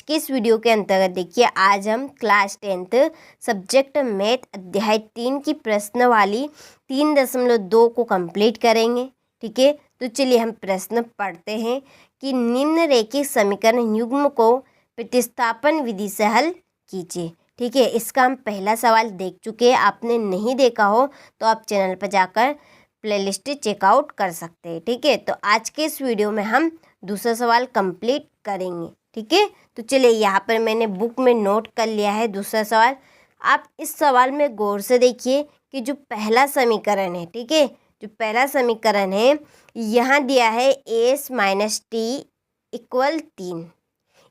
के इस वीडियो के अंतर्गत देखिए, आज हम क्लास 10th सब्जेक्ट मैथ अध्याय 3 की प्रश्नवाली 3.2 को कंप्लीट करेंगे। ठीक है, तो चलिए हम प्रश्न पढ़ते हैं कि निम्नरेखित समीकरण युग्म को प्रतिस्थापन विधि से हल कीजिए। ठीक है, इसका हम पहला सवाल देख चुके हैं। आपने नहीं देखा हो तो आप चैनल पर जाकर प्लेलिस्ट चेकआउट कर सकते हैं। ठीक है, तो आज के इस वीडियो में हम दूसरा सवाल कंप्लीट करेंगे। ठीक है, तो चलिए यहाँ पर मैंने बुक में नोट कर लिया है दूसरा सवाल। आप इस सवाल में गौर से देखिए कि जो पहला समीकरण है, ठीक है, जो पहला समीकरण है यहाँ दिया है एस माइनस टी इक्वल 3।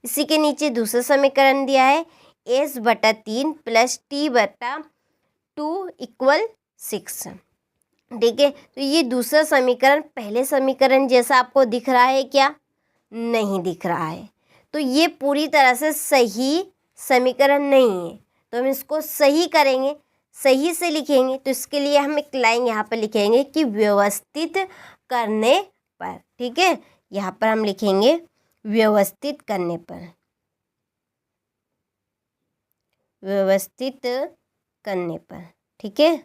इसी के नीचे दूसरा समीकरण दिया है एस बटा 3 प्लस टी बटा 2 इक्वल 6। ठीक है, तो ये दूसरा समीकरण पहले समीकरण जैसा आपको दिख रहा है क्या? नहीं दिख रहा है। तो ये पूरी तरह से सही समीकरण नहीं है, तो हम इसको सही करेंगे, सही से लिखेंगे। तो इसके लिए हम एक लाइन यहाँ पर लिखेंगे कि व्यवस्थित करने पर। ठीक है, यहाँ पर हम लिखेंगे व्यवस्थित करने पर, व्यवस्थित करने पर। ठीक है,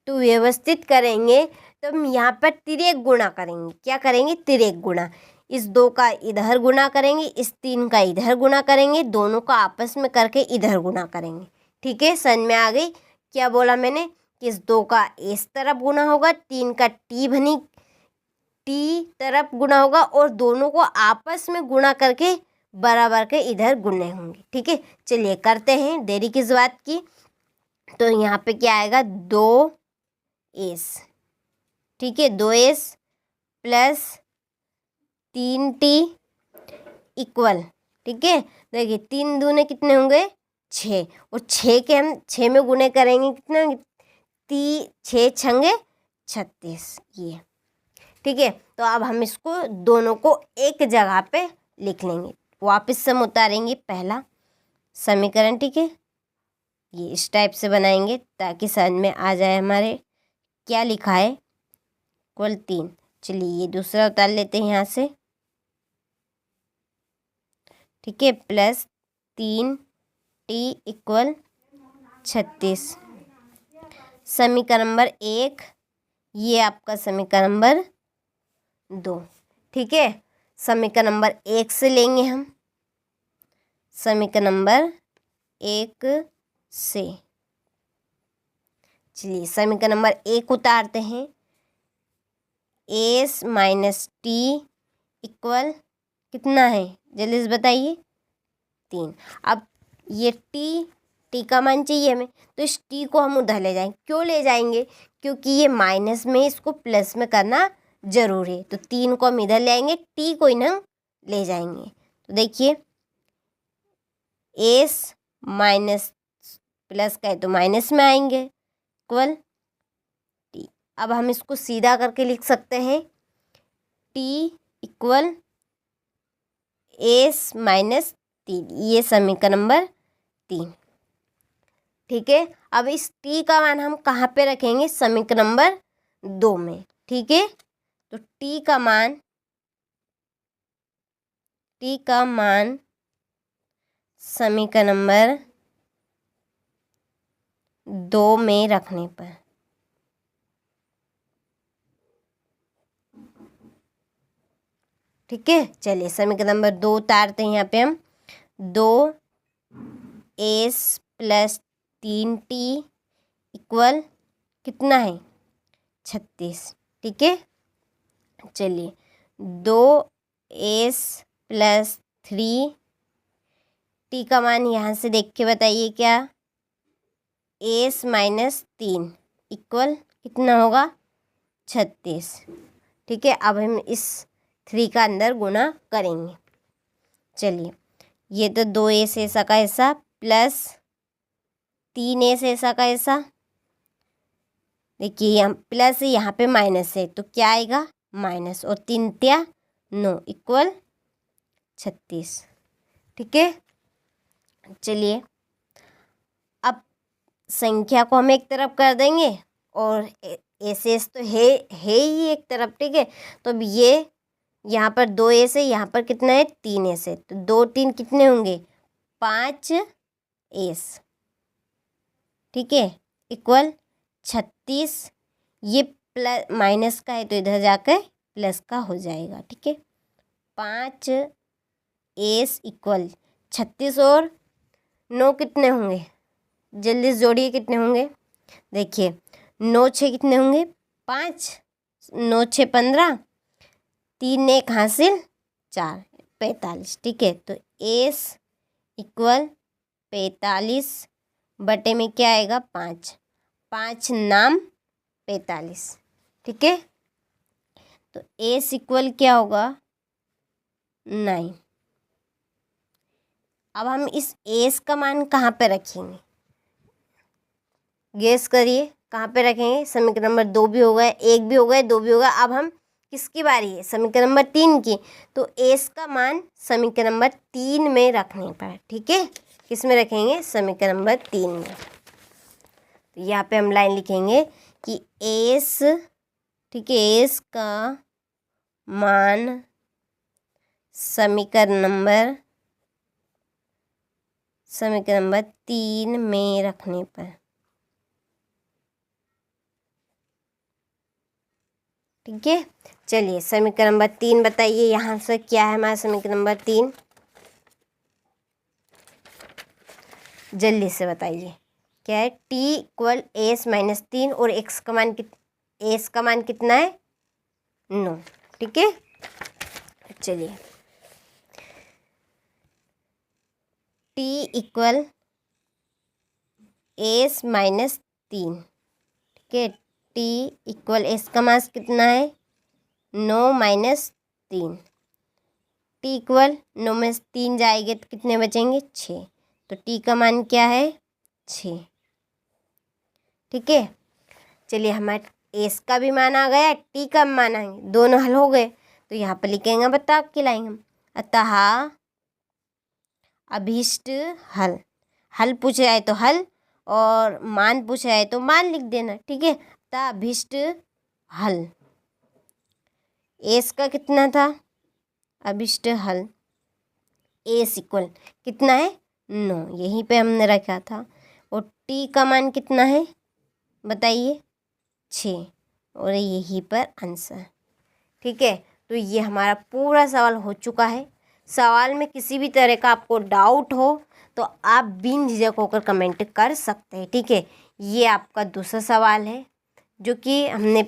तो व्यवस्थित करेंगे तो हम यहाँ पर तिर्यक गुणा करेंगे। क्या करेंगे? तिर्यक गुणा। इस 2 का इधर गुणा करेंगे, इस 3 का इधर गुणा करेंगे, दोनों का आपस में करके इधर गुणा करेंगे। ठीक है, समझ में आ गई? क्या बोला मैंने कि इस 2 का इस तरफ गुणा होगा, 3 का टी तरफ गुणा होगा और दोनों को आपस में गुणा करके बराबर के इधर गुणे होंगे। ठीक है, चलिए करते हैं, देरी किस बात की। तो यहाँ पे क्या आएगा? 2s। ठीक है, 2s प्लस 3t इक्वल। ठीक है, देखिए 3 दूने कितने होंगे? 6, और 6 के हम 6 में गुणे करेंगे कितना? 6 छंगे 36 ये। ठीक है, तो अब हम इसको दोनों को एक जगह पे लिख लेंगे। वापस से हम उतारेंगे पहला समीकरण। ठीक है, ये इस टाइप से बनाएंगे ताकि समझ में आ जाए हमारे क्या लिखा है, इक्वल 3। चलिए ये दूसरा उतार लेते हैं यहाँ से। ठीक है, प्लस 3t इक्वल 36। समीकरण नंबर 1, ये आपका समीकरण नंबर 2। ठीक है, समीकरण नंबर 1 से लेंगे हम, समीकरण नंबर 1 से। चलिए समीकरण नंबर 1 उतारते हैं। एस माइनस टी इक्वल कितना है? जल्दी से बताइए, 3। अब ये टी का मान चाहिए हमें, तो इस टी को हम उधर ले जाएंगे। क्यों ले जाएंगे? क्योंकि ये माइनस में इसको प्लस में करना जरूर है। तो 3 को हम इधर ले आएंगे, टी को इन्हें ले जाएंगे। तो देखिए एस माइनस प्लस का है तो माइनस में आएंगे, इक्वल टी। अब हम इसको सीधा करके लिख सकते हैं, टी इक्वल एस माइनस 3। ये समीकरण नंबर 3। ठीक है, अब इस टी का मान हम कहाँ पे रखेंगे? समीकरण नंबर 2 में। ठीक है, तो टी का मान समीकरण नंबर 2 में रखने पर। ठीक है, चलिए समीकरण नंबर 2 उतारते हैं। यहाँ पे हम 2s प्लस 3t इक्वल कितना है? 36। ठीक है, चलिए 2s प्लस 3t का मान यहाँ से देख के बताइए क्या? s माइनस 3 इक्वल कितना होगा? 36। ठीक है, अब हम इस 3 का अंदर गुणा करेंगे। चलिए ये तो 2s ऐसा का ऐसा प्लस 3s ऐसा का ऐसा। देखिए यहाँ प्लस है, यहाँ पे माइनस है, तो क्या आएगा? माइनस, और 3 त्या 9 इक्वल 36। ठीक है, चलिए अब संख्या को हम एक तरफ कर देंगे और एस तो है ही एक तरफ। ठीक है, तो अब ये यहाँ पर 2 एस है, यहाँ पर कितना है 3 एस है, तो 2 3 कितने होंगे 5 एस, ठीक है, इक्वल 36। ये प्लस माइनस का है तो इधर जाकर प्लस का हो जाएगा, ठीक है। 5 एस इक्वल 36 और 9 कितने होंगे, जल्दी से जोड़िए कितने होंगे। देखिए 9 6 कितने होंगे 5, 9 6 15, 3 1 हासिल 4, 45, ठीक है। तो एस इक्वल 45 बटे में क्या आएगा 5, 5 नाम 45, ठीक है। तो एस इक्वल क्या होगा 9। अब हम इस एस का मान कहाँ पे रखेंगे, गेस करिए कहाँ पे रखेंगे। समीकरण नंबर 2 भी हो गए, 1 भी हो गए, 2 भी होगा। अब हम किसकी बारी है, समीकरण नंबर 3 की। तो एस का मान समीकरण नंबर 3 में रखने पर, ठीक है। किस में रखेंगे, समीकरण नंबर 3 में। तो यहाँ पे हम लाइन लिखेंगे कि एस, ठीक है, एस का मान समीकरण नंबर 3 में रखने पर, ठीक है। चलिए समीकरण नंबर 3 बताइए, यहाँ से क्या है हमारा समीकरण नंबर 3, जल्दी से बताइए क्या है। t इक्वल एस माइनस 3 और x का मान एस का मान कितना है 9, ठीक है। चलिए t इक्वल एस माइनस 3, ठीक है। t इक्वल एस का मान कितना है 9 माइनस 3, t इक्वल 9 में 3 जाएंगे तो कितने बचेंगे 6, तो t का मान क्या है 6, ठीक है। चलिए हमारे एस का भी मान आ गया, टी का मान आएंगे, दोनों हल हो गए। तो यहाँ पर लिखेंगे बता के लाएंगे हम, अतः अभीष्ट हल, हल पूछे जाए तो हल और मान पूछे जाए तो मान लिख देना, ठीक है। अतः अभीष्ट हल एस का कितना था, अभीष्ट हल एस इक्वल कितना है 9, यहीं पे हमने रखा था। और टी का मान कितना है बताइए 6, और यहीं पर आंसर, ठीक है। तो ये हमारा पूरा सवाल हो चुका है। सवाल में किसी भी तरह का आपको डाउट हो तो आप बिन झिझक होकर कमेंट कर सकते हैं, ठीक है। ये आपका दूसरा सवाल है जो कि हमने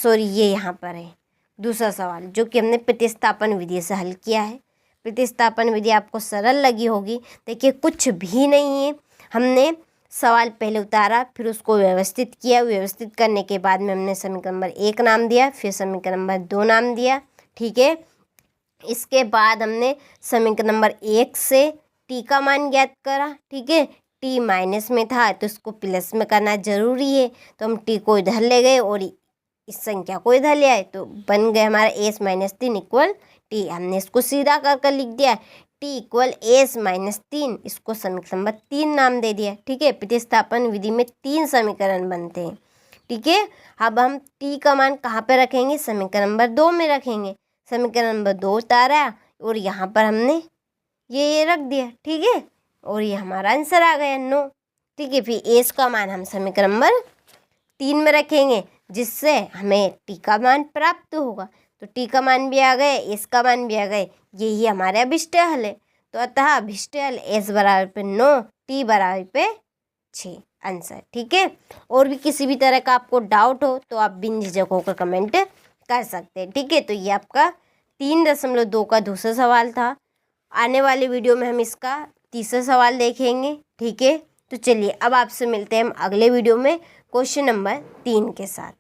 ये यहाँ पर है दूसरा सवाल जो कि हमने प्रतिस्थापन विधि से हल किया है। प्रतिस्थापन विधि आपको सरल लगी होगी। देखिए कुछ भी नहीं है, हमने सवाल पहले उतारा, फिर उसको व्यवस्थित किया, व्यवस्थित करने के बाद में हमने समीकरण नंबर 1 नाम दिया, फिर समीकरण नंबर 2 नाम दिया, ठीक है। इसके बाद हमने समीकरण नंबर 1 से टी का मान ज्ञात करा, ठीक है। टी माइनस में था तो इसको प्लस में करना जरूरी है, तो हम टी को इधर ले गए और इस संख्या को इधर ले आए, तो बन गए हमारा एस माइनस 3 इक्वल टी। हमने इसको सीधा कर लिख दिया, टी इक्वल एस माइनस 3, इसको समीकरण नंबर 3 नाम दे दिया, ठीक है। प्रतिस्थापन विधि में 3 समीकरण बनते हैं, ठीक है। अब हम टी का मान कहाँ पे रखेंगे, समीकरण नंबर 2 में रखेंगे। समीकरण नंबर 2 उतारा और यहाँ पर हमने ये रख दिया, ठीक है, और ये हमारा आंसर आ गया 9, ठीक है। फिर एस का मान हम समीकरण नंबर 3 में रखेंगे जिससे हमें टी का मान प्राप्त होगा। तो टी का मान भी आ गए, एस का मान भी आ गए, यही हमारे अभिष्ट हल है। तो अतः अभिष्ट हल एस बराबर पे 9, टी बराबर पे 6 आंसर, ठीक है। और भी किसी भी तरह का आपको डाउट हो तो आप बिन झिझक होकर कमेंट कर सकते हैं, ठीक है। तो ये आपका 3.2 का दूसरा सवाल था। आने वाले वीडियो में हम इसका तीसरा सवाल देखेंगे, ठीक है। तो चलिए अब आपसे मिलते हैं हम अगले वीडियो में क्वेश्चन नंबर 3 के साथ।